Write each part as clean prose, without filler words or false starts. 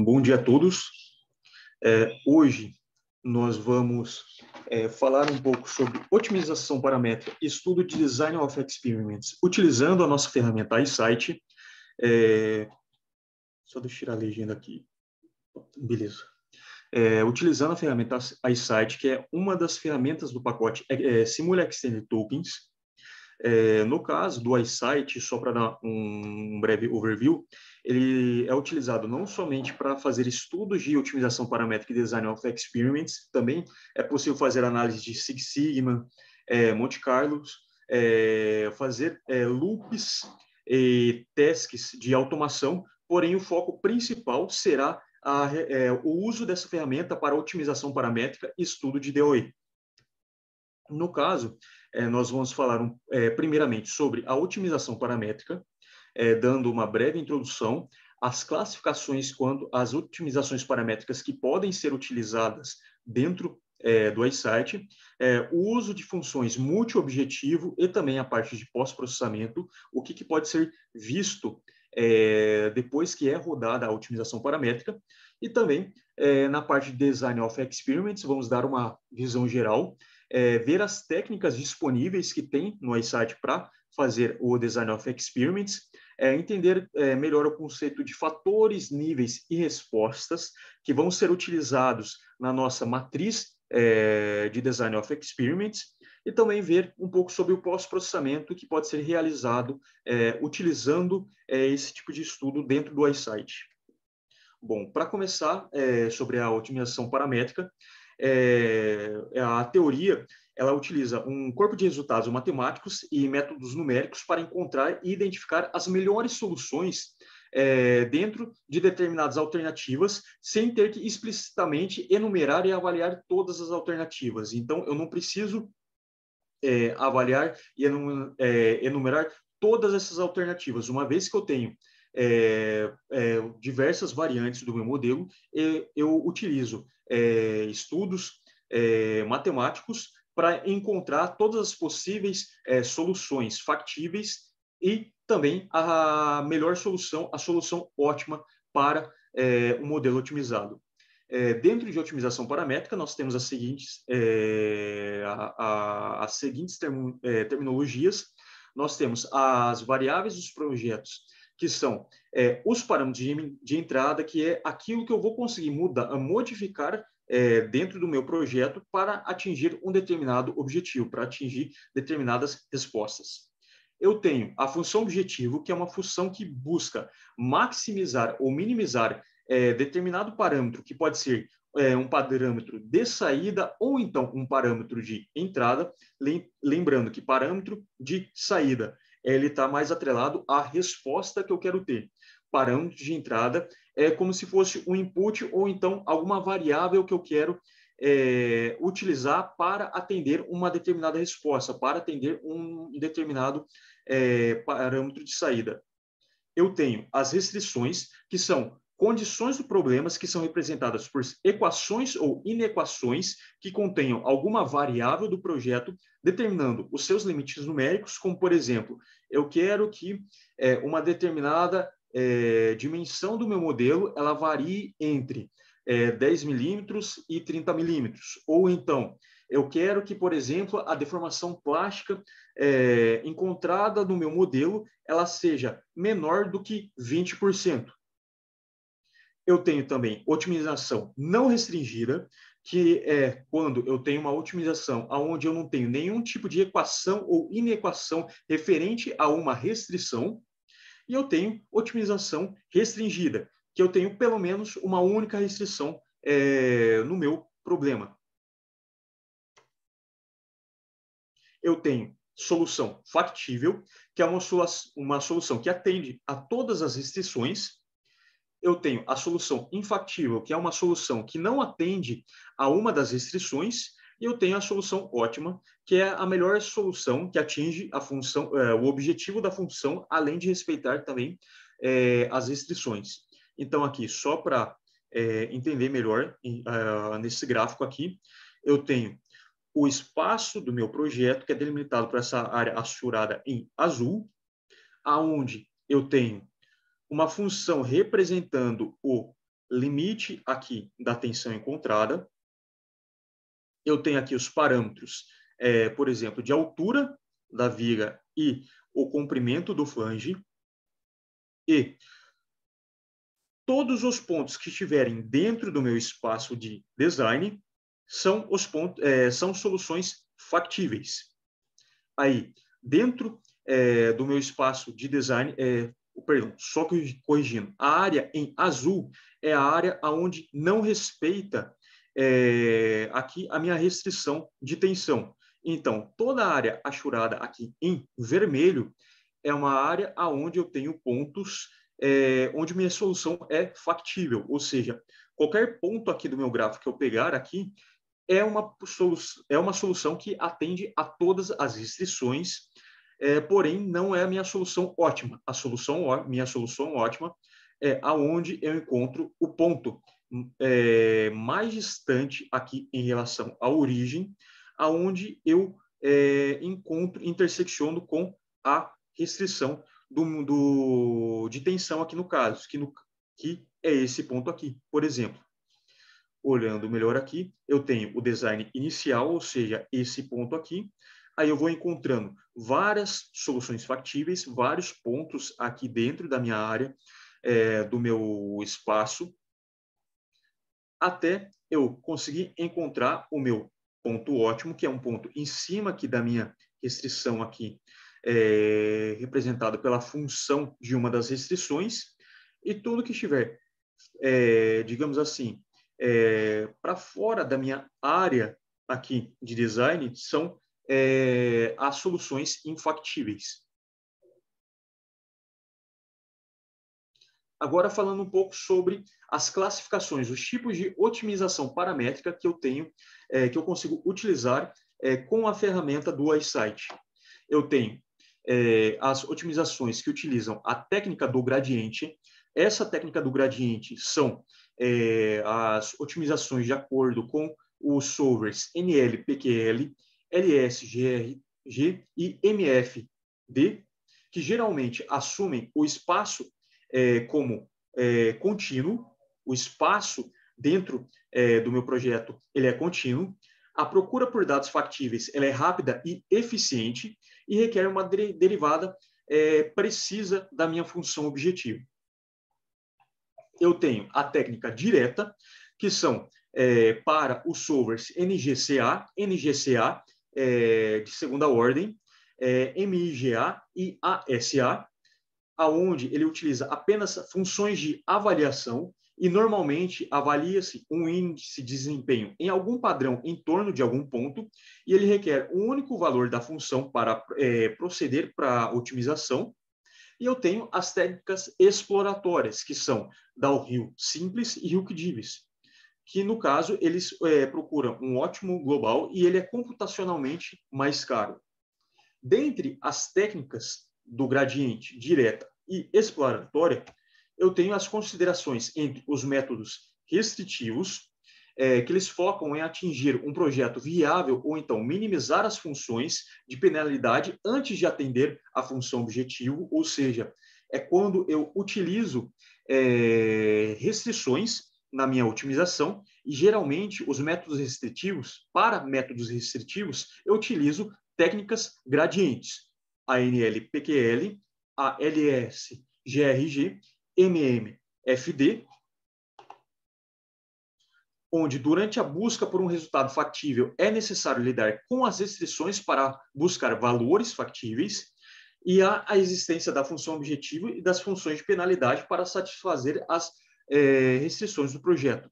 Bom dia a todos. Hoje nós vamos falar um pouco sobre otimização paramétrica, estudo de Design of Experiments, utilizando a nossa ferramenta iSight. Só deixa eu tirar a legenda aqui. Beleza. Utilizando a ferramenta iSight, que é uma das ferramentas do pacote Simula Extended Tokens. No caso do iSight, só para dar um breve overview, ele é utilizado não somente para fazer estudos de otimização paramétrica e design of experiments, também é possível fazer análise de Six Sigma, Monte Carlo, fazer loops e tasks de automação, porém o foco principal será o uso dessa ferramenta para otimização paramétrica e estudo de DOE. No caso, nós vamos falar primeiramente sobre a otimização paramétrica, dando uma breve introdução, as classificações quanto às otimizações paramétricas que podem ser utilizadas dentro do iSight, o uso de funções multi-objetivo e também a parte de pós-processamento, o que pode ser visto depois que é rodada a otimização paramétrica, e também na parte de Design of Experiments, vamos dar uma visão geral, ver as técnicas disponíveis que tem no iSight para fazer o Design of Experiments, entender melhor o conceito de fatores, níveis e respostas que vão ser utilizados na nossa matriz de Design of Experiments, e também ver um pouco sobre o pós-processamento que pode ser realizado utilizando esse tipo de estudo dentro do iSight. Bom, para começar sobre a otimização paramétrica, a teoria ela utiliza um corpo de resultados matemáticos e métodos numéricos para encontrar e identificar as melhores soluções dentro de determinadas alternativas, sem ter que explicitamente enumerar e avaliar todas as alternativas. Então, eu não preciso avaliar e enumerar todas essas alternativas, uma vez que eu tenho diversas variantes do meu modelo, eu utilizo estudos matemáticos para encontrar todas as possíveis soluções factíveis e também a melhor solução, a solução ótima para um modelo otimizado. Dentro de otimização paramétrica, nós temos as seguintes terminologias. Nós temos as variáveis dos projetos, que são os parâmetros de entrada, que é aquilo que eu vou conseguir modificar dentro do meu projeto para atingir um determinado objetivo, para atingir determinadas respostas. Eu tenho a função objetivo, que é uma função que busca maximizar ou minimizar determinado parâmetro, que pode ser um parâmetro de saída ou então um parâmetro de entrada, lembrando que parâmetro de saída ele está mais atrelado à resposta que eu quero ter. Parâmetro de entrada é como se fosse um input ou então alguma variável que eu quero utilizar para atender uma determinada resposta, para atender um determinado parâmetro de saída. Eu tenho as restrições, que são condições do problema, que são representadas por equações ou inequações que contenham alguma variável do projeto, determinando os seus limites numéricos, como, por exemplo, eu quero que uma determinada dimensão do meu modelo ela varie entre 10 milímetros e 30 milímetros. Ou então, eu quero que, por exemplo, a deformação plástica encontrada no meu modelo ela seja menor do que 20%. Eu tenho também otimização não restringida, que é quando eu tenho uma otimização onde eu não tenho nenhum tipo de equação ou inequação referente a uma restrição. E eu tenho otimização restringida, que eu tenho pelo menos uma única restrição no meu problema. Eu tenho solução factível, que é uma solução que atende a todas as restrições. Eu tenho a solução infactível, que é uma solução que não atende a uma das restrições, e eu tenho a solução ótima, que é a melhor solução que atinge a função, o objetivo da função, além de respeitar também as restrições. Então, aqui, só para entender melhor, nesse gráfico aqui, eu tenho o espaço do meu projeto, que é delimitado por essa área assurada em azul, aonde eu tenho uma função representando o limite aqui da tensão encontrada. Eu tenho aqui os parâmetros, por exemplo, de altura da viga e o comprimento do flange. E todos os pontos que estiverem dentro do meu espaço de design são são soluções factíveis. Aí, dentro do meu espaço de design, perdão, só corrigindo, a área em azul é a área onde não respeita aqui a minha restrição de tensão. Então, toda a área achurada aqui em vermelho é uma área onde eu tenho pontos onde minha solução é factível, ou seja, qualquer ponto aqui do meu gráfico que eu pegar aqui é uma solução que atende a todas as restrições, porém não é a minha solução ótima. Minha solução ótima é aonde eu encontro o ponto mais distante aqui em relação à origem, aonde eu intersecciono com a restrição de tensão aqui no caso, que é esse ponto aqui, por exemplo. Olhando melhor aqui, eu tenho o design inicial, ou seja, esse ponto aqui. Aí eu vou encontrando várias soluções factíveis, vários pontos aqui dentro da minha área, do meu espaço, até eu conseguir encontrar o meu ponto ótimo, que é um ponto em cima aqui da minha restrição aqui, representado pela função de uma das restrições, e tudo que estiver, digamos assim, para fora da minha área aqui de design são as soluções infactíveis. Agora falando um pouco sobre as classificações, os tipos de otimização paramétrica que eu tenho, que eu consigo utilizar com a ferramenta do iSight. Eu tenho as otimizações que utilizam a técnica do gradiente. Essa técnica do gradiente são as otimizações de acordo com os solvers NL, PQL, LS, GRG e MFD, que geralmente assumem o espaço como contínuo. O espaço dentro do meu projeto ele é contínuo. A procura por dados factíveis ela é rápida e eficiente e requer uma derivada precisa da minha função objetivo. Eu tenho a técnica direta, que são para os solvers NGCA, NGCA de segunda ordem, MIGA e ASA, aonde ele utiliza apenas funções de avaliação e normalmente avalia-se um índice de desempenho em algum padrão em torno de algum ponto e ele requer um único valor da função para proceder para a otimização. E eu tenho as técnicas exploratórias, que são downhill simples e hook divis, que no caso eles procuram um ótimo global e ele é computacionalmente mais caro. Dentre as técnicas do gradiente direta e exploratória, eu tenho as considerações entre os métodos restritivos, que eles focam em atingir um projeto viável ou então minimizar as funções de penalidade antes de atender a função objetivo, ou seja, é quando eu utilizo restrições na minha otimização e geralmente os métodos restritivos, para métodos restritivos, eu utilizo técnicas gradientes, ANL, PQL, ALS, GRG, MMFD, onde durante a busca por um resultado factível é necessário lidar com as restrições para buscar valores factíveis e a existência da função objetivo e das funções de penalidade para satisfazer as restrições do projeto.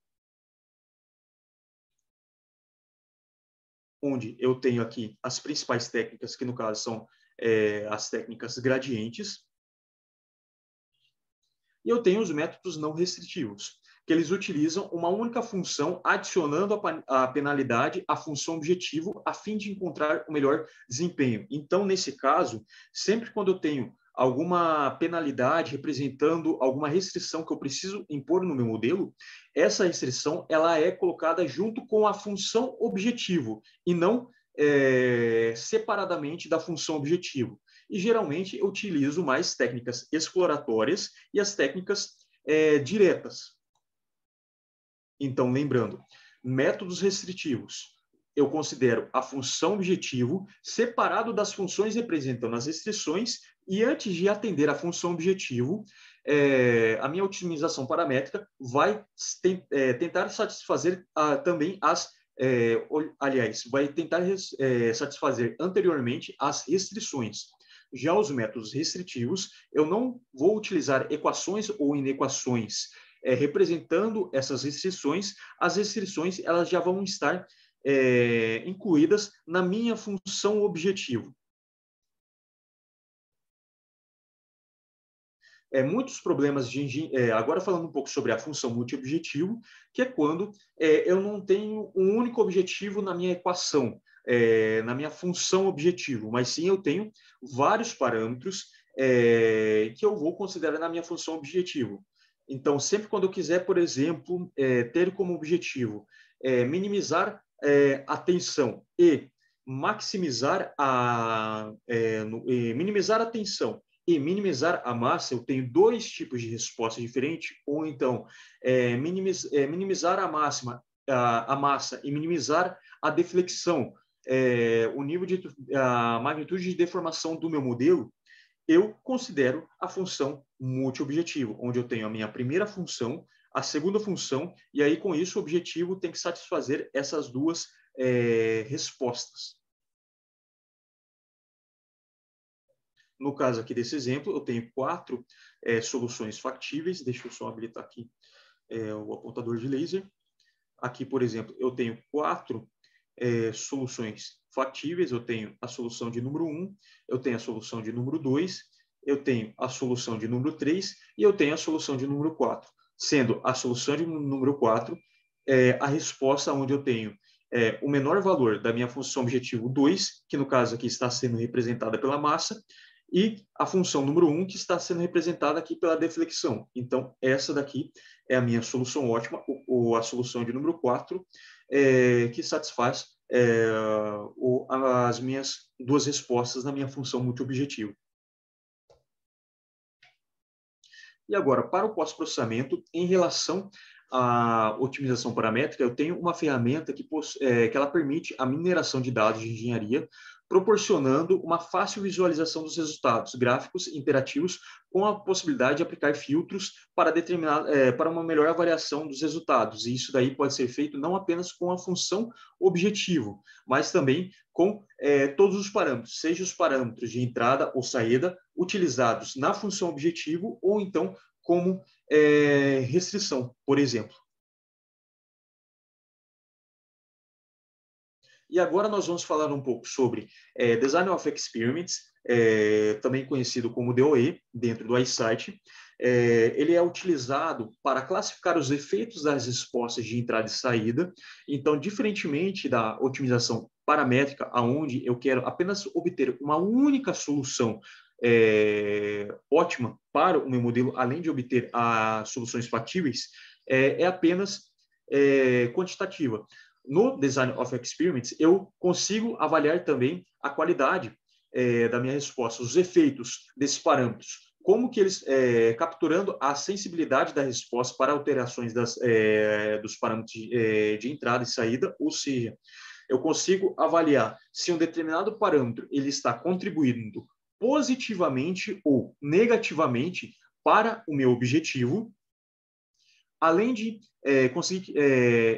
Onde eu tenho aqui as principais técnicas, que no caso são as técnicas gradientes, e eu tenho os métodos não restritivos, que eles utilizam uma única função, adicionando a penalidade à função objetivo, a fim de encontrar o melhor desempenho. Então, nesse caso, sempre quando eu tenho alguma penalidade representando alguma restrição que eu preciso impor no meu modelo, essa restrição ela é colocada junto com a função objetivo e não separadamente da função objetivo. E geralmente eu utilizo mais técnicas exploratórias e as técnicas diretas. Então, lembrando, métodos restritivos. Eu considero a função objetivo separado das funções representando as restrições e antes de atender a função objetivo, a minha otimização paramétrica vai tentar satisfazer também vai tentar satisfazer anteriormente as restrições. Já os métodos restritivos, eu não vou utilizar equações ou inequações representando essas restrições. As restrições elas já vão estar incluídas na minha função objetivo. Muitos problemas agora falando um pouco sobre a função multiobjetivo, que é quando eu não tenho um único objetivo na minha equação, na minha função objetivo, mas sim eu tenho vários parâmetros que eu vou considerar na minha função objetivo. Então, sempre quando eu quiser, por exemplo, ter como objetivo minimizar a tensão e maximizar minimizar a tensão e minimizar a massa, eu tenho dois tipos de resposta diferentes, ou então minimizar a massa e minimizar a deflexão, a magnitude de deformação do meu modelo, eu considero a função multiobjetivo, onde eu tenho a minha primeira função, a segunda função, e aí com isso o objetivo tem que satisfazer essas duas respostas. No caso aqui desse exemplo, eu tenho 4 soluções factíveis. Deixa eu só habilitar aqui o apontador de laser. Aqui, por exemplo, eu tenho 4 soluções factíveis. Eu tenho a solução de número 1, eu tenho a solução de número 2, eu tenho a solução de número 3 e eu tenho a solução de número 4. Sendo a solução de número 4 a resposta onde eu tenho o menor valor da minha função objetivo 2, que no caso aqui está sendo representada pela massa, e a função número 1, que está sendo representada aqui pela deflexão. Então, essa daqui é a minha solução ótima, ou a solução de número 4, que satisfaz as minhas duas respostas na minha função multiobjetivo. E agora, para o pós-processamento, em relação à otimização paramétrica, eu tenho uma ferramenta que ela permite a mineração de dados de engenharia, proporcionando uma fácil visualização dos resultados gráficos interativos, com a possibilidade de aplicar filtros para para uma melhor avaliação dos resultados. E isso daí pode ser feito não apenas com a função objetivo, mas também com todos os parâmetros, seja os parâmetros de entrada ou saída, utilizados na função objetivo ou então como restrição, por exemplo. E agora nós vamos falar um pouco sobre Design of Experiments, também conhecido como DOE, dentro do iSight. Ele é utilizado para classificar os efeitos das respostas de entrada e saída. Então, diferentemente da otimização paramétrica, onde eu quero apenas obter uma única solução ótima para o meu modelo, além de obter as soluções factíveis, é apenas quantitativa. No Design of Experiments, eu consigo avaliar também a qualidade da minha resposta, os efeitos desses parâmetros, como que eles, capturando a sensibilidade da resposta para alterações dos parâmetros de entrada e saída, ou seja, eu consigo avaliar se um determinado parâmetro ele está contribuindo positivamente ou negativamente para o meu objetivo, além de conseguir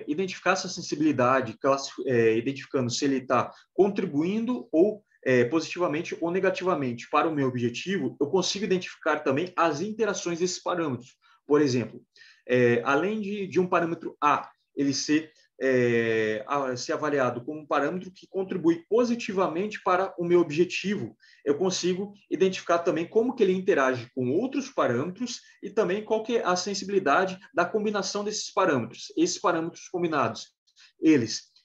identificar essa sensibilidade, identificando se ele está contribuindo ou positivamente ou negativamente para o meu objetivo, eu consigo identificar também as interações desses parâmetros. Por exemplo, além de um parâmetro A, ele ser avaliado como um parâmetro que contribui positivamente para o meu objetivo, eu consigo identificar também como que ele interage com outros parâmetros e também qual que é a sensibilidade da combinação desses parâmetros. Esses parâmetros combinados, eles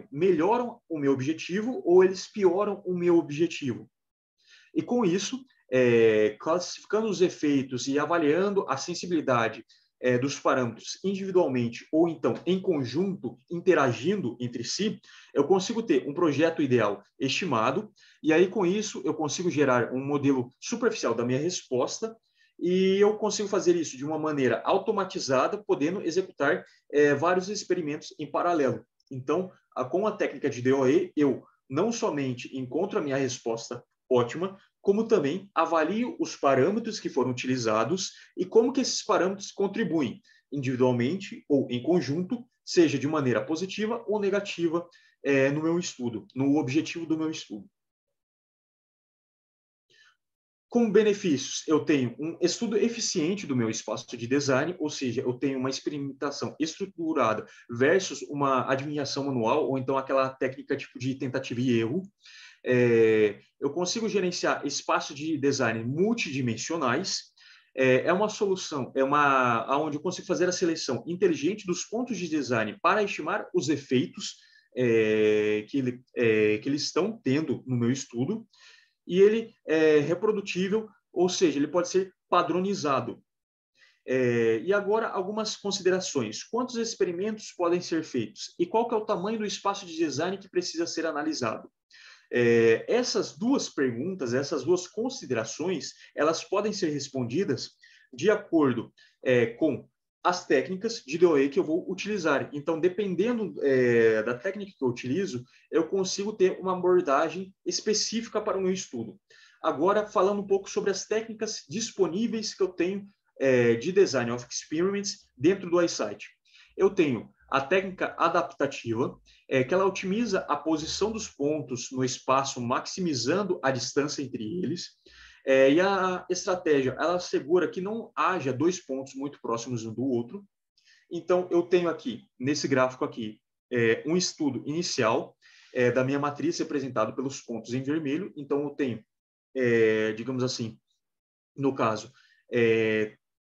melhoram o meu objetivo ou eles pioram o meu objetivo. E com isso, classificando os efeitos e avaliando a sensibilidade dos parâmetros individualmente ou então em conjunto, interagindo entre si, eu consigo ter um projeto ideal estimado e aí com isso eu consigo gerar um modelo superficial da minha resposta e eu consigo fazer isso de uma maneira automatizada, podendo executar vários experimentos em paralelo. Então, com a técnica de DOE, eu não somente encontro a minha resposta ótima, como também avalio os parâmetros que foram utilizados e como que esses parâmetros contribuem individualmente ou em conjunto, seja de maneira positiva ou negativa, no meu estudo, no objetivo do meu estudo. Como benefícios, eu tenho um estudo eficiente do meu espaço de design, ou seja, eu tenho uma experimentação estruturada versus uma adivinhação manual, ou então aquela técnica tipo de tentativa e erro. Eu consigo gerenciar espaços de design multidimensionais. É uma solução, onde eu consigo fazer a seleção inteligente dos pontos de design para estimar os efeitos que eles estão tendo no meu estudo. E ele é reprodutível, ou seja, ele pode ser padronizado. E agora, algumas considerações. Quantos experimentos podem ser feitos? E qual que é o tamanho do espaço de design que precisa ser analisado? Essas duas perguntas, essas duas considerações, elas podem ser respondidas de acordo com as técnicas de DOE que eu vou utilizar. Então, dependendo da técnica que eu utilizo, eu consigo ter uma abordagem específica para o meu estudo. Agora, falando um pouco sobre as técnicas disponíveis que eu tenho de Design of Experiments dentro do iSight. Eu tenho a técnica adaptativa, que ela otimiza a posição dos pontos no espaço, maximizando a distância entre eles. E a estratégia, ela assegura que não haja dois pontos muito próximos um do outro. Então, eu tenho aqui, nesse gráfico aqui, um estudo inicial da minha matriz representado pelos pontos em vermelho. Então, eu tenho, digamos assim, no caso,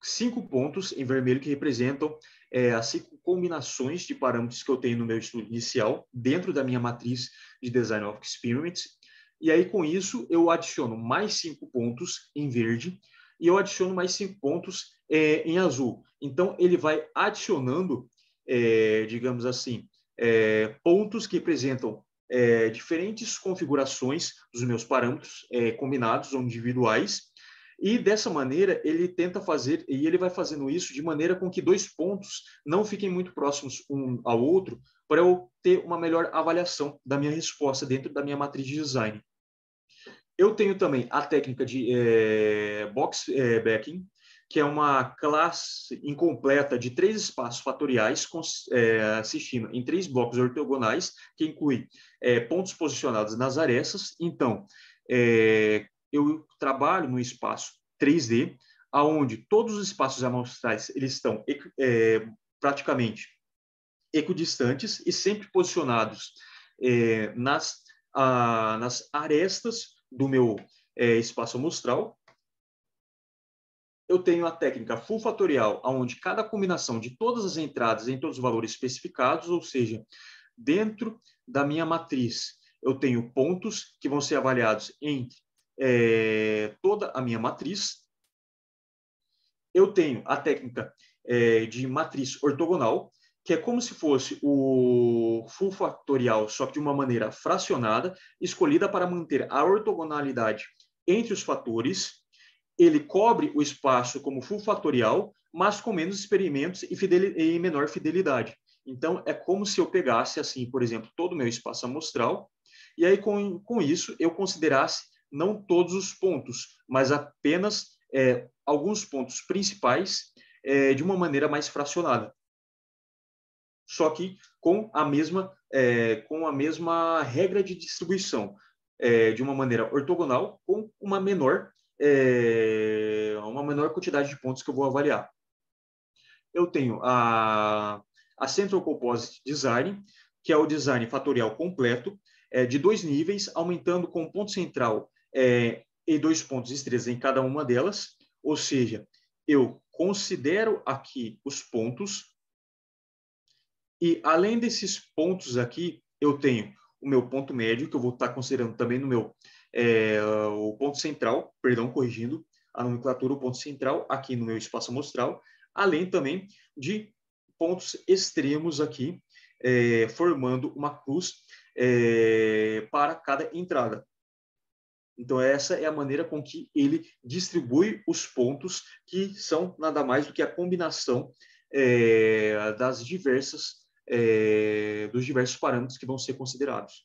5 pontos em vermelho que representam as 5 combinações de parâmetros que eu tenho no meu estudo inicial, dentro da minha matriz de Design of Experiments. E aí, com isso, eu adiciono mais 5 pontos em verde e eu adiciono mais 5 pontos em azul. Então, ele vai adicionando, digamos assim, pontos que representam diferentes configurações dos meus parâmetros combinados ou individuais. E dessa maneira ele tenta fazer, e ele vai fazendo isso de maneira com que dois pontos não fiquem muito próximos um ao outro, para eu ter uma melhor avaliação da minha resposta dentro da minha matriz de design. Eu tenho também a técnica de box backing, que é uma classe incompleta de 3 espaços fatoriais, assistindo em 3 blocos ortogonais, que inclui pontos posicionados nas arestas. Então, eu trabalho no espaço 3D, aonde todos os espaços amostrais eles estão praticamente equidistantes e sempre posicionados nas arestas do meu espaço amostral. Eu tenho a técnica full fatorial, onde cada combinação de todas as entradas em todos os valores especificados, ou seja, dentro da minha matriz, eu tenho pontos que vão ser avaliados entre toda a minha matriz. Eu tenho a técnica de matriz ortogonal, que é como se fosse o full fatorial, só que de uma maneira fracionada, escolhida para manter a ortogonalidade entre os fatores. Ele cobre o espaço como full fatorial, mas com menos experimentos e menor fidelidade. Então, é como se eu pegasse, assim, por exemplo, todo o meu espaço amostral, e aí, com isso, eu considerasse não todos os pontos, mas apenas alguns pontos principais de uma maneira mais fracionada. Só que com a mesma regra de distribuição, de uma maneira ortogonal, com uma menor quantidade de pontos que eu vou avaliar. Eu tenho a Central Composite Design, que é o design fatorial completo, de 2 níveis, aumentando com ponto central e 2 pontos estrelas em cada uma delas, ou seja, eu considero aqui os pontos, e além desses pontos aqui, eu tenho o meu ponto médio, que eu vou estar considerando também no meu o ponto central, perdão, corrigindo a nomenclatura, o ponto central aqui no meu espaço amostral, além também de pontos extremos aqui, formando uma cruz para cada entrada. Então, essa é a maneira com que ele distribui os pontos, que são nada mais do que a combinação dos diversos parâmetros que vão ser considerados.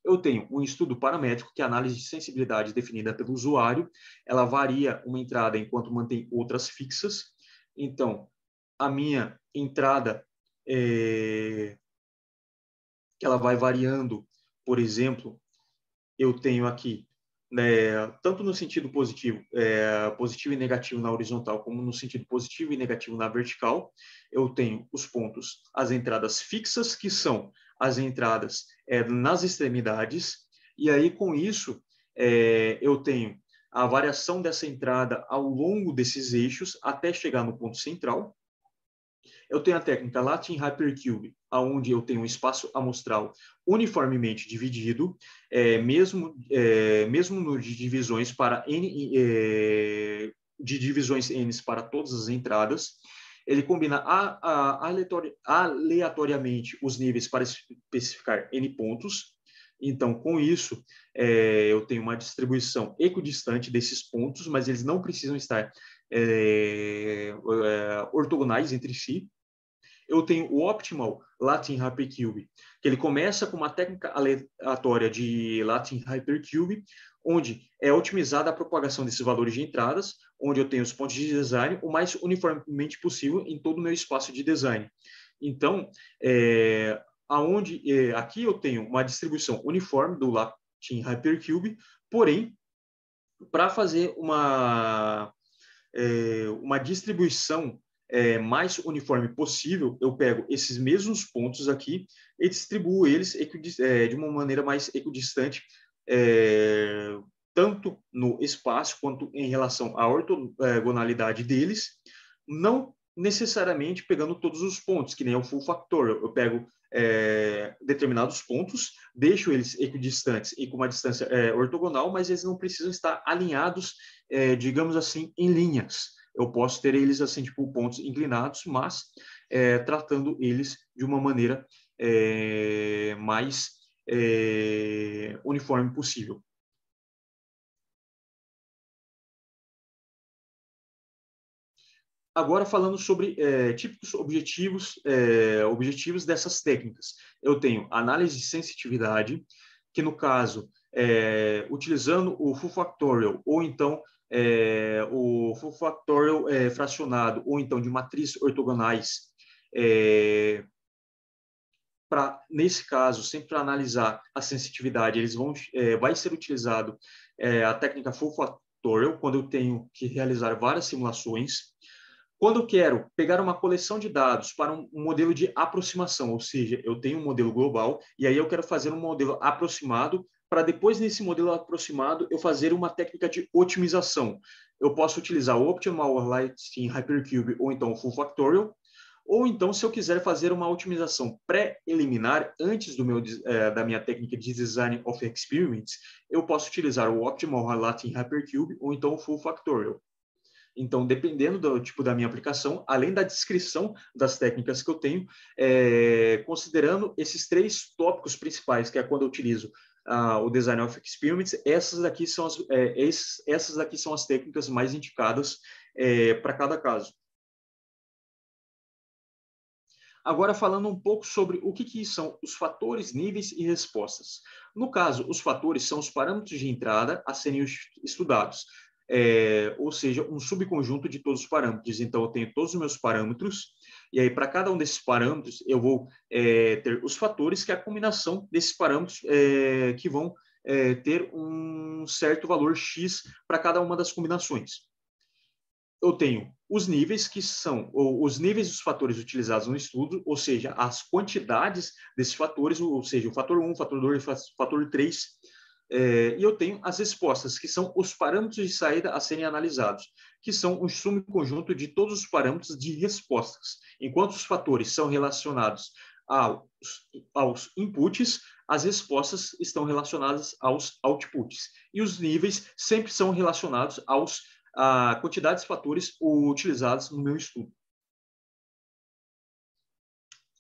Eu tenho um estudo paramétrico, que é a análise de sensibilidade definida pelo usuário. Ela varia uma entrada enquanto mantém outras fixas. Então, a minha entrada, ela vai variando. Por exemplo, eu tenho aqui, tanto no sentido positivo, positivo e negativo na horizontal, como no sentido positivo e negativo na vertical, eu tenho os pontos, as entradas fixas, que são as entradas nas extremidades, e aí com isso eu tenho a variação dessa entrada ao longo desses eixos até chegar no ponto central. Eu tenho a técnica Latin Hypercube, onde eu tenho um espaço amostral uniformemente dividido, mesmo no de divisões para N, de divisões N para todas as entradas. Ele combina aleatoriamente os níveis para especificar N pontos. Então, com isso, eu tenho uma distribuição equidistante desses pontos, mas eles não precisam estar ortogonais entre si. Eu tenho o Optimal Latin Hypercube, que ele começa com uma técnica aleatória de Latin Hypercube, onde é otimizada a propagação desses valores de entradas, onde eu tenho os pontos de design o mais uniformemente possível em todo o meu espaço de design. Então, aqui eu tenho uma distribuição uniforme do Latin Hypercube, porém, para fazer uma distribuição mais uniforme possível, eu pego esses mesmos pontos aqui e distribuo eles de uma maneira mais equidistante, tanto no espaço quanto em relação à ortogonalidade deles, não necessariamente pegando todos os pontos, que nem o full factor. Eu pego determinados pontos, deixo eles equidistantes e com uma distância ortogonal, mas eles não precisam estar alinhados, digamos assim, em linhas. Eu posso ter eles assim, tipo, pontos inclinados, mas tratando eles de uma maneira mais uniforme possível. Agora, falando sobre típicos objetivos dessas técnicas. Eu tenho análise de sensitividade, que no caso, utilizando o full factorial, ou então o full factorial fracionado, ou então de matriz ortogonais, nesse caso, sempre para analisar a sensitividade, vai ser utilizado a técnica full factorial, quando eu tenho que realizar várias simulações. Quando eu quero pegar uma coleção de dados para um modelo de aproximação, ou seja, eu tenho um modelo global e aí eu quero fazer um modelo aproximado, para depois, nesse modelo aproximado, eu fazer uma técnica de otimização. Eu posso utilizar o Optimal Latin Hypercube ou então o Full Factorial, ou então, se eu quiser fazer uma otimização pré-eliminar antes da minha técnica de Design of Experiments, eu posso utilizar o Optimal Latin Hypercube ou então o Full Factorial. Então, dependendo do tipo da minha aplicação, além da descrição das técnicas que eu tenho, considerando esses 3 tópicos principais, que é quando eu utilizo o Design of Experiments, essas daqui são as técnicas mais indicadas para cada caso. Agora, falando um pouco sobre o que são os fatores, níveis e respostas. No caso, os fatores são os parâmetros de entrada a serem estudados. Ou seja, um subconjunto de todos os parâmetros. Então, eu tenho todos os meus parâmetros, e aí, para cada um desses parâmetros, eu vou ter os fatores, que é a combinação desses parâmetros que vão ter um certo valor X para cada uma das combinações. Eu tenho os níveis, que são os níveis dos fatores utilizados no estudo, ou seja, as quantidades desses fatores, ou seja, o fator 1, fator 2, fator 3, e eu tenho as respostas, que são os parâmetros de saída a serem analisados, que são um subconjunto de todos os parâmetros de respostas. Enquanto os fatores são relacionados aos inputs, as respostas estão relacionadas aos outputs. E os níveis sempre são relacionados à quantidade de fatores utilizados no meu estudo.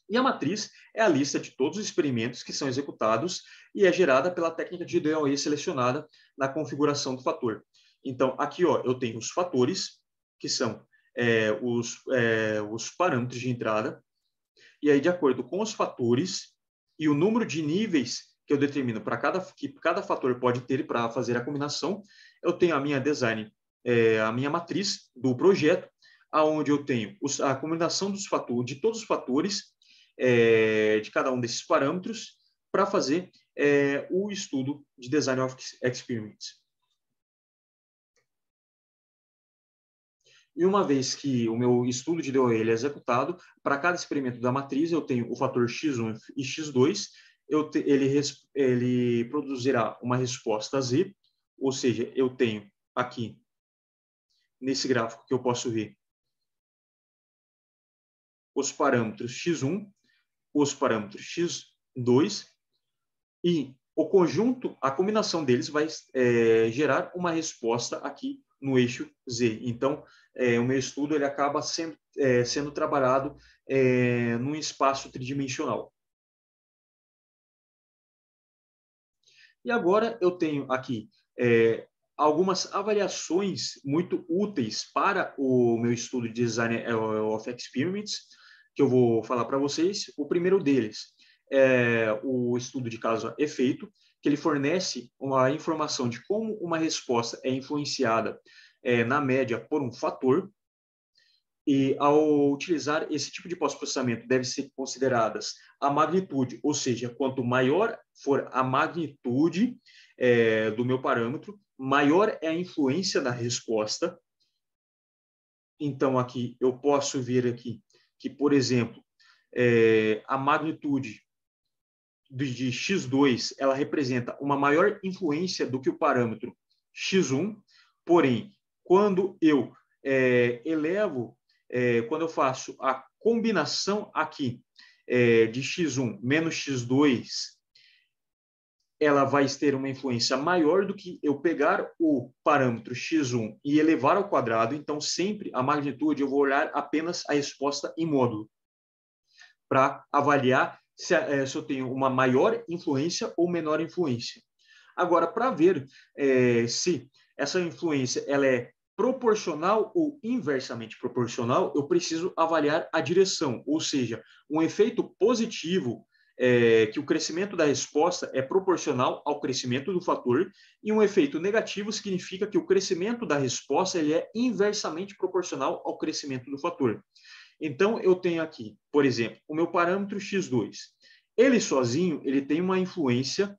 E a matriz é a lista de todos os experimentos que são executados e é gerada pela técnica de DOE selecionada na configuração do fator. Então, aqui ó, eu tenho os fatores, que são os parâmetros de entrada, e aí, de acordo com os fatores e o número de níveis que eu determino para que cada fator pode ter para fazer a combinação, eu tenho a minha design, a minha matriz do projeto, aonde eu tenho a combinação dos fatores, de todos os fatores, de cada um desses parâmetros, para fazer o estudo de Design of Experiments. E uma vez que o meu estudo de DOE é executado, para cada experimento da matriz, eu tenho o fator x1 e x2, ele produzirá uma resposta Z, ou seja, eu tenho aqui, nesse gráfico que eu posso ver, os parâmetros x1, os parâmetros x2, e o conjunto, a combinação deles vai gerar uma resposta aqui no eixo Z. Então, o meu estudo ele acaba sendo trabalhado num espaço tridimensional. E agora eu tenho aqui algumas avaliações muito úteis para o meu estudo de Design of Experiments, que eu vou falar para vocês. O primeiro deles é o estudo de causa-efeito, que ele fornece uma informação de como uma resposta é influenciada na média por um fator. E ao utilizar esse tipo de pós-processamento, deve ser consideradas a magnitude, ou seja, quanto maior for a magnitude do meu parâmetro, maior é a influência da resposta. Então, aqui eu posso ver aqui que, por exemplo, a magnitude de x2, ela representa uma maior influência do que o parâmetro x1, porém, quando eu quando eu faço a combinação aqui de x1 menos x2, ela vai ter uma influência maior do que eu pegar o parâmetro x1 e elevar ao quadrado. Então, sempre a magnitude, eu vou olhar apenas a resposta em módulo, para avaliar se eu tenho uma maior influência ou menor influência. Agora, para ver se essa influência ela é proporcional ou inversamente proporcional, eu preciso avaliar a direção, ou seja, um efeito positivo que o crescimento da resposta é proporcional ao crescimento do fator, e um efeito negativo significa que o crescimento da resposta ele é inversamente proporcional ao crescimento do fator. Então, eu tenho aqui, por exemplo, o meu parâmetro x2. Ele sozinho, ele tem uma influência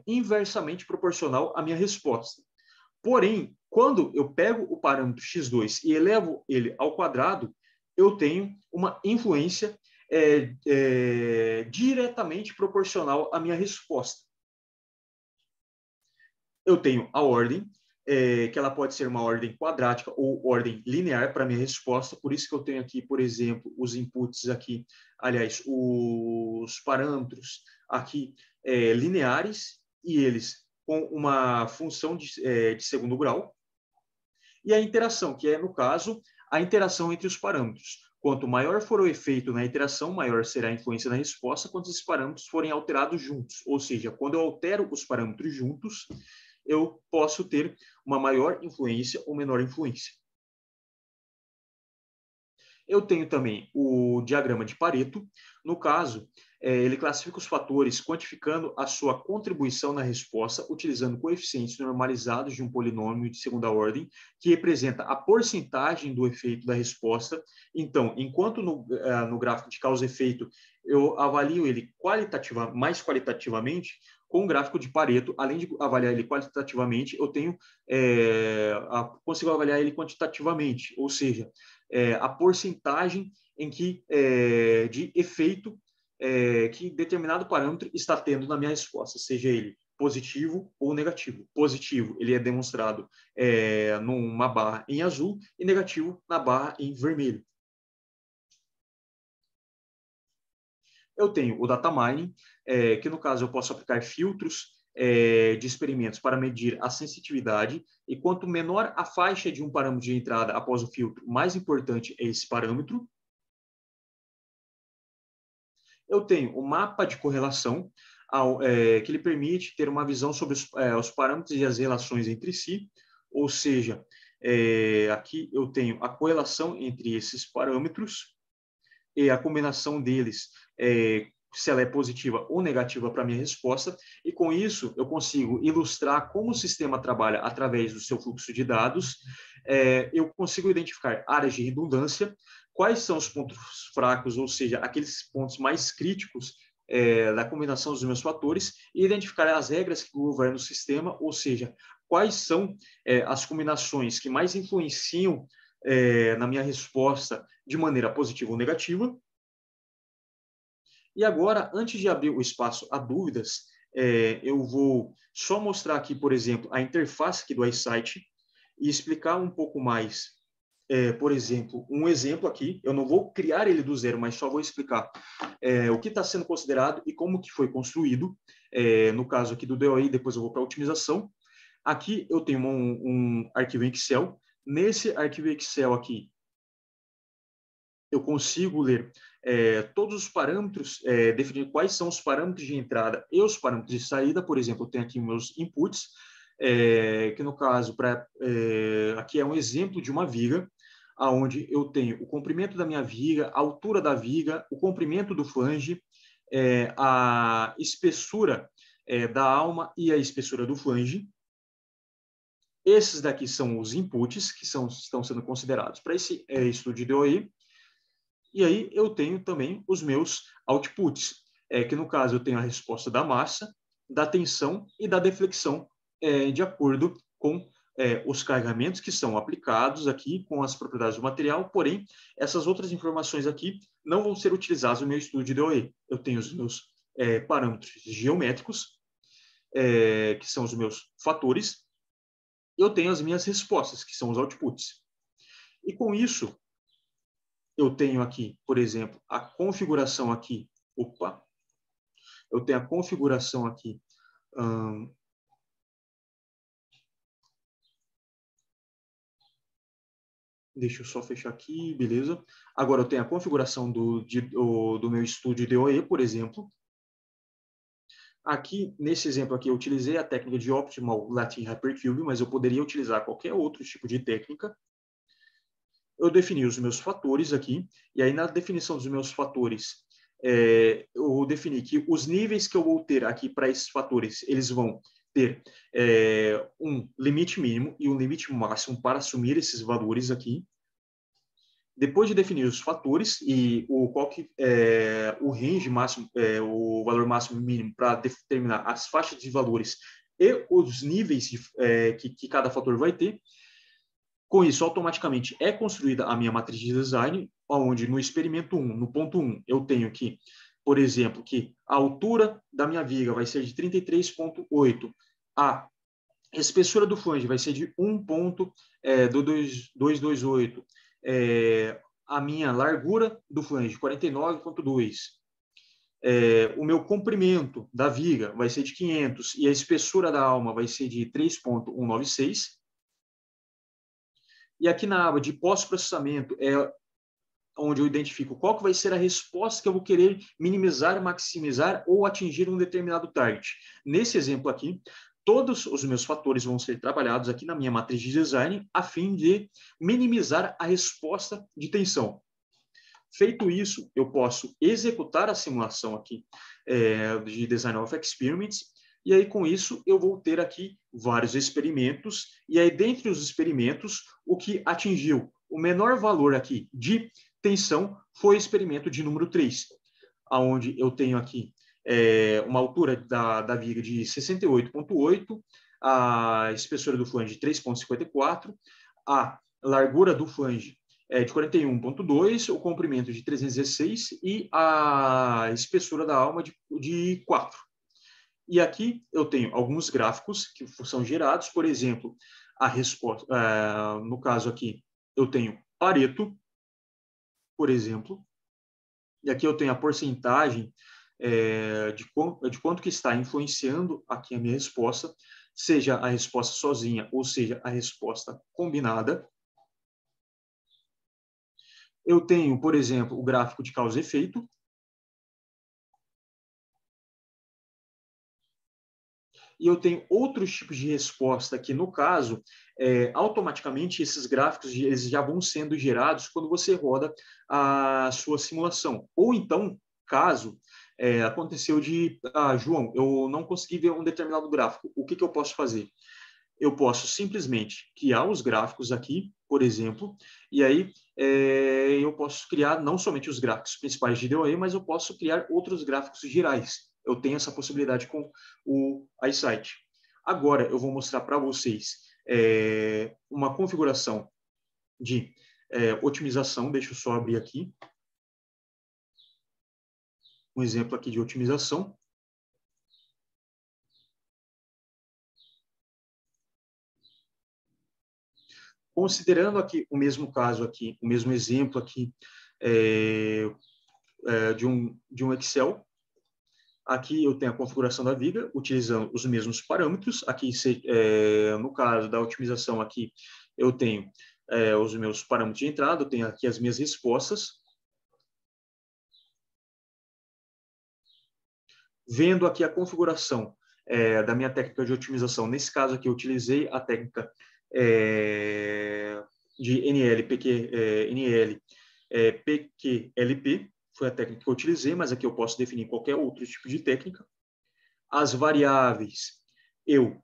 inversamente proporcional à minha resposta. Porém, quando eu pego o parâmetro x2 e elevo ele ao quadrado, eu tenho uma influência diretamente proporcional à minha resposta. Eu tenho a ordem, que ela pode ser uma ordem quadrática ou ordem linear para minha resposta, por isso que eu tenho aqui, por exemplo, os inputs aqui, aliás, os parâmetros aqui lineares, e eles com uma função de segundo grau, e a interação, que é, no caso, a interação entre os parâmetros. Quanto maior for o efeito na interação, maior será a influência na resposta quando esses parâmetros forem alterados juntos. Ou seja, quando eu altero os parâmetros juntos, eu posso ter uma maior influência ou menor influência. Eu tenho também o diagrama de Pareto. No caso, ele classifica os fatores quantificando a sua contribuição na resposta, utilizando coeficientes normalizados de um polinômio de segunda ordem, que representa a porcentagem do efeito da resposta. Então, enquanto no gráfico de causa-efeito eu avalio ele mais qualitativamente, com o gráfico de Pareto, além de avaliar ele qualitativamente, eu consigo avaliar ele quantitativamente, ou seja, a porcentagem de efeito que determinado parâmetro está tendo na minha resposta, seja ele positivo ou negativo. Positivo, ele é demonstrado numa barra em azul, e negativo na barra em vermelho. Eu tenho o data mining, que no caso eu posso aplicar filtros de experimentos para medir a sensitividade, e quanto menor a faixa de um parâmetro de entrada após o filtro, mais importante é esse parâmetro. Eu tenho o mapa de correlação, que ele permite ter uma visão sobre os parâmetros e as relações entre si, ou seja, aqui eu tenho a correlação entre esses parâmetros e a combinação deles, se ela é positiva ou negativa para a minha resposta, e com isso eu consigo ilustrar como o sistema trabalha através do seu fluxo de dados, eu consigo identificar áreas de redundância, quais são os pontos fracos, ou seja, aqueles pontos mais críticos da combinação dos meus fatores, e identificar as regras que governam o sistema, ou seja, quais são as combinações que mais influenciam na minha resposta de maneira positiva ou negativa. E agora, antes de abrir o espaço a dúvidas, eu vou só mostrar aqui, por exemplo, a interface aqui do iSight e explicar um pouco mais, por exemplo, um exemplo aqui. Eu não vou criar ele do zero, mas só vou explicar o que está sendo considerado e como que foi construído. No caso aqui do DOI, depois eu vou para a otimização. Aqui eu tenho um arquivo em Excel. Nesse arquivo Excel aqui, eu consigo ler todos os parâmetros, definir quais são os parâmetros de entrada e os parâmetros de saída. Por exemplo, eu tenho aqui meus inputs, que no caso, aqui é um exemplo de uma viga, onde eu tenho o comprimento da minha viga, a altura da viga, o comprimento do flange, a espessura da alma e a espessura do flange. Esses daqui são os inputs que estão sendo considerados para esse estudo de DOI. E aí eu tenho também os meus outputs, que no caso eu tenho a resposta da massa, da tensão e da deflexão, de acordo com os carregamentos que são aplicados aqui com as propriedades do material, porém, essas outras informações aqui não vão ser utilizadas no meu estudo de DOE. Eu tenho os meus parâmetros geométricos, que são os meus fatores, e eu tenho as minhas respostas, que são os outputs. E com isso, eu tenho aqui, por exemplo, a configuração aqui. Eu tenho a configuração aqui. Deixa eu só fechar aqui, beleza. Agora eu tenho a configuração do meu estúdio DOE, por exemplo. Aqui, nesse exemplo aqui, eu utilizei a técnica de Optimal Latin Hypercube, mas eu poderia utilizar qualquer outro tipo de técnica. Eu defini os meus fatores aqui, e aí na definição dos meus fatores, eu defini que os níveis que eu vou ter aqui para esses fatores, eles vão ter um limite mínimo e um limite máximo para assumir esses valores aqui. Depois de definir os fatores e o range máximo, o valor máximo e mínimo para determinar as faixas de valores e os níveis que cada fator vai ter, com isso, automaticamente é construída a minha matriz de design, onde no experimento 1, no ponto 1, eu tenho que, por exemplo, que a altura da minha viga vai ser de 33,8, a espessura do flange vai ser de 1,228, a minha largura do flange, 49,2. O meu comprimento da viga vai ser de 500 e a espessura da alma vai ser de 3,196. E aqui na aba de pós-processamento é onde eu identifico qual que vai ser a resposta que eu vou querer minimizar, maximizar ou atingir um determinado target. Nesse exemplo aqui, todos os meus fatores vão ser trabalhados aqui na minha matriz de design a fim de minimizar a resposta de tensão. Feito isso, eu posso executar a simulação aqui de Design of Experiments, e aí, com isso, eu vou ter aqui vários experimentos, e aí, dentre os experimentos, o que atingiu o menor valor aqui de tensão foi o experimento de número 3, onde eu tenho aqui uma altura da viga de 68,8, a espessura do flange de 3,54, a largura do flange de 41,2, o comprimento de 316 e a espessura da alma de 4. E aqui eu tenho alguns gráficos que são gerados, por exemplo, a resposta, no caso aqui, eu tenho Pareto, por exemplo, e aqui eu tenho a porcentagem de quanto que está influenciando aqui a minha resposta, seja a resposta sozinha ou seja a resposta combinada. Eu tenho, por exemplo, o gráfico de causa e efeito, e eu tenho outros tipos de resposta que, no caso, automaticamente esses gráficos eles já vão sendo gerados quando você roda a sua simulação. Ou então, caso aconteceu de, João, eu não consegui ver um determinado gráfico, o que eu posso fazer? Eu posso simplesmente criar os gráficos aqui, por exemplo, e aí eu posso criar não somente os gráficos principais de DOE, mas eu posso criar outros gráficos gerais. Eu tenho essa possibilidade com o iSight. Agora eu vou mostrar para vocês uma configuração de otimização. Deixa eu só abrir aqui um exemplo aqui de otimização. Considerando aqui o mesmo caso aqui, o mesmo exemplo aqui de um Excel, aqui eu tenho a configuração da viga, utilizando os mesmos parâmetros. Aqui, no caso da otimização aqui, eu tenho os meus parâmetros de entrada, eu tenho aqui as minhas respostas. Vendo aqui a configuração da minha técnica de otimização, nesse caso aqui eu utilizei a técnica de NL, PQLP, foi a técnica que eu utilizei, mas aqui eu posso definir qualquer outro tipo de técnica. As variáveis, eu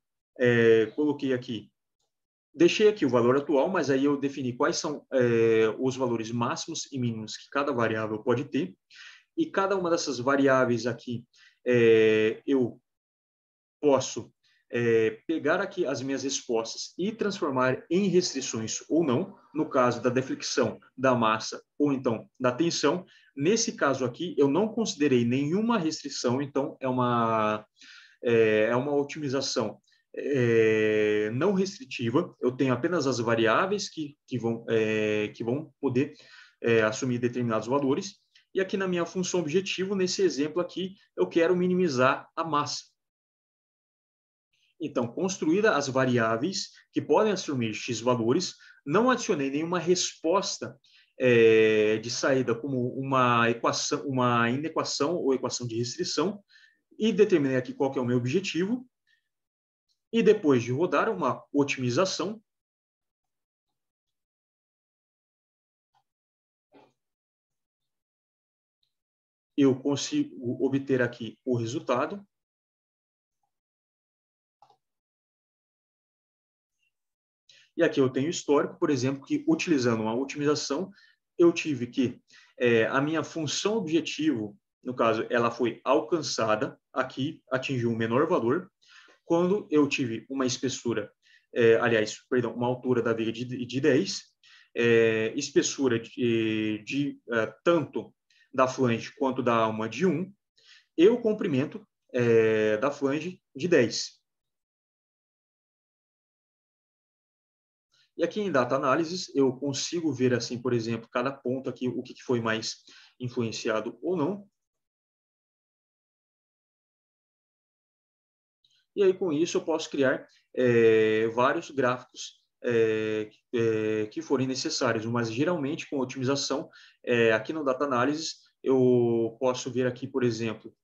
coloquei aqui, deixei aqui o valor atual, mas aí eu defini quais são os valores máximos e mínimos que cada variável pode ter. E cada uma dessas variáveis aqui, eu posso pegar aqui as minhas respostas e transformar em restrições ou não, no caso da deflexão, da massa ou então da tensão. Nesse caso aqui, eu não considerei nenhuma restrição, então é uma otimização não restritiva. Eu tenho apenas as variáveis que vão poder assumir determinados valores. E aqui na minha função objetivo, nesse exemplo aqui, eu quero minimizar a massa. Então, construídas as variáveis que podem assumir X valores, não adicionei nenhuma resposta de saída, como uma equação, uma inequação ou equação de restrição, e determinei aqui qual que é o meu objetivo. E depois de rodar uma otimização, eu consigo obter aqui o resultado. E aqui eu tenho histórico, por exemplo, que utilizando uma otimização, eu tive que a minha função objetivo, no caso, ela foi alcançada, aqui atingiu um menor valor, quando eu tive uma espessura, uma altura da viga de 10, espessura tanto da flange quanto da alma de 1, e o comprimento da flange de 10. E aqui em Data Analysis, eu consigo ver, assim, por exemplo, cada ponto aqui, o que foi mais influenciado ou não. E aí, com isso, eu posso criar vários gráficos que forem necessários, mas geralmente com otimização, aqui no Data Analysis, eu posso ver aqui, por exemplo,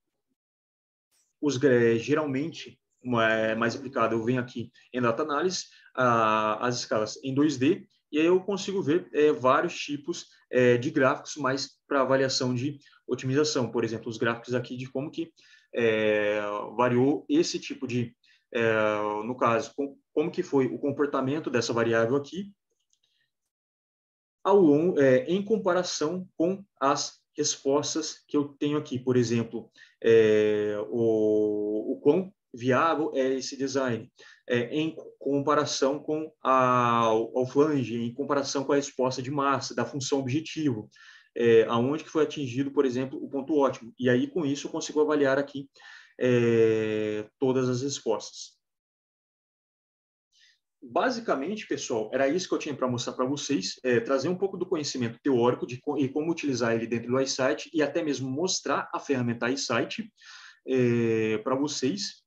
geralmente, mais aplicado, eu venho aqui em Data Analysis, as escalas em 2D, e aí eu consigo ver vários tipos de gráficos, mais para avaliação de otimização. Por exemplo, os gráficos aqui de como que variou esse tipo de, no caso, como que foi o comportamento dessa variável aqui, ao longo, em comparação com as respostas que eu tenho aqui. Por exemplo, o quão viável é esse design, em comparação com ao flange, em comparação com a resposta de massa, da função objetivo, aonde que foi atingido, por exemplo, o ponto ótimo. E aí, com isso, eu consigo avaliar aqui todas as respostas. Basicamente, pessoal, era isso que eu tinha para mostrar para vocês, trazer um pouco do conhecimento teórico e como utilizar ele dentro do iSight e até mesmo mostrar a ferramenta iSight para vocês.